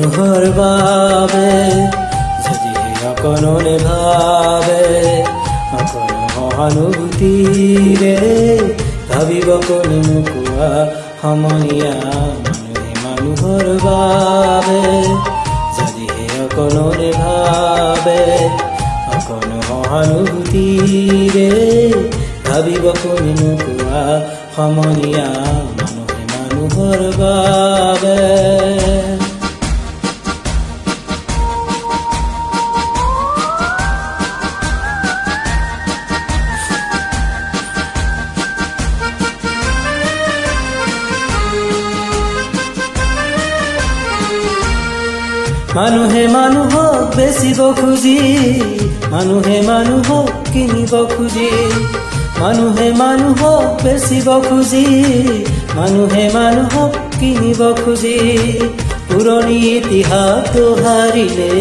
মানুহৰ বাবে যদি অকণনে ভাবে অকণ সহানুভূতিৰে ভাবিব কোনে নোকোৱা সমনীয়া মানুহে মানুহৰ বাবে যদি অকণনে ভাবে অকণ সহানুভূতিৰে ভাবিব কোনে নোকোৱা সমনীয়া মানুহে মানুহৰ বাবে মানুহে মানুহক বেচিব খুজি মানুহে মানুহক কিনিব খুজি মানুহে মানুহক বেচিব খুজি মানুহে মানুহক কিনিব খুজি পুৰণি ইতিহাস দোহাৰিলে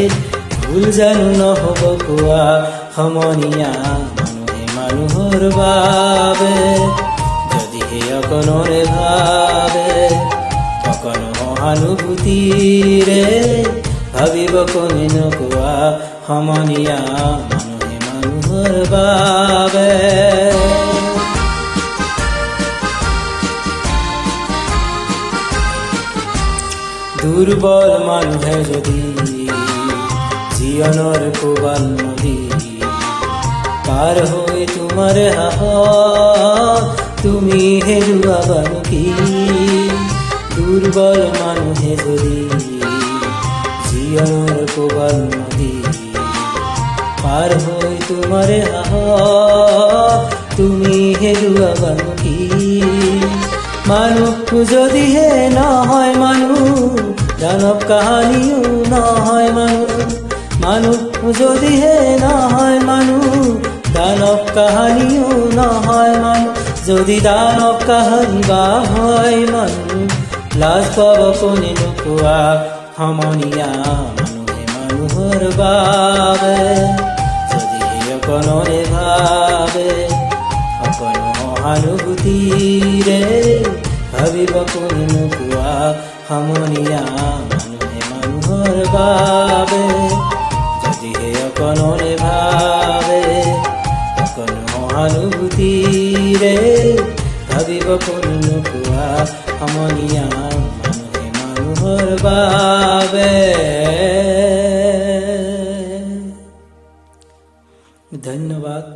ভুল জানো নহ'ব কোৱা সমনীয়া মানুহে মানুহৰ বাবে যদিহে অকণৰে ভাবে অকণ সহানুভূতিৰে ভাবিব কোনে নোকোৱা সমনীয়া মানুহে মানুহৰ বাবে দুৰ্বল মানুহে যদি জীৱনৰ কোবাল নদী পাৰ হৈ তোমাৰ সাহস তুমি হেৰুৱাবা নেকি দুৰ্বল মানুহে যদি জীৱনৰ কোবাল নদী পাৰ হৈ তোমাৰ সাহস তুমি হেৰুৱাবা নেকি মানুহ যদিহে নহয় মানুহ দানৱ কাহানিও নহয় মানুহ যদিহে নহয় মানুহ দানৱ কাহানিও নহয় মানুহ যদি দানৱ কাহানি বা হয় মানুহ লাজ পাব কোনে নোকোৱা সমনীয়া মানুহে মানুহৰ বাবে যদি অকণনে ভাবে অকণ সহানুভূতিৰে ভাবিব কোনে নোকোৱা সমনীয়া মানুহে মানুহৰ বাবে যদিহে অকণনে ভাবে অকণ সহানুভূতিৰে ভাবিব কোনে নোকোৱা সমনীয়া মানুহে মানুহৰ বাবে ধন্যবাদ।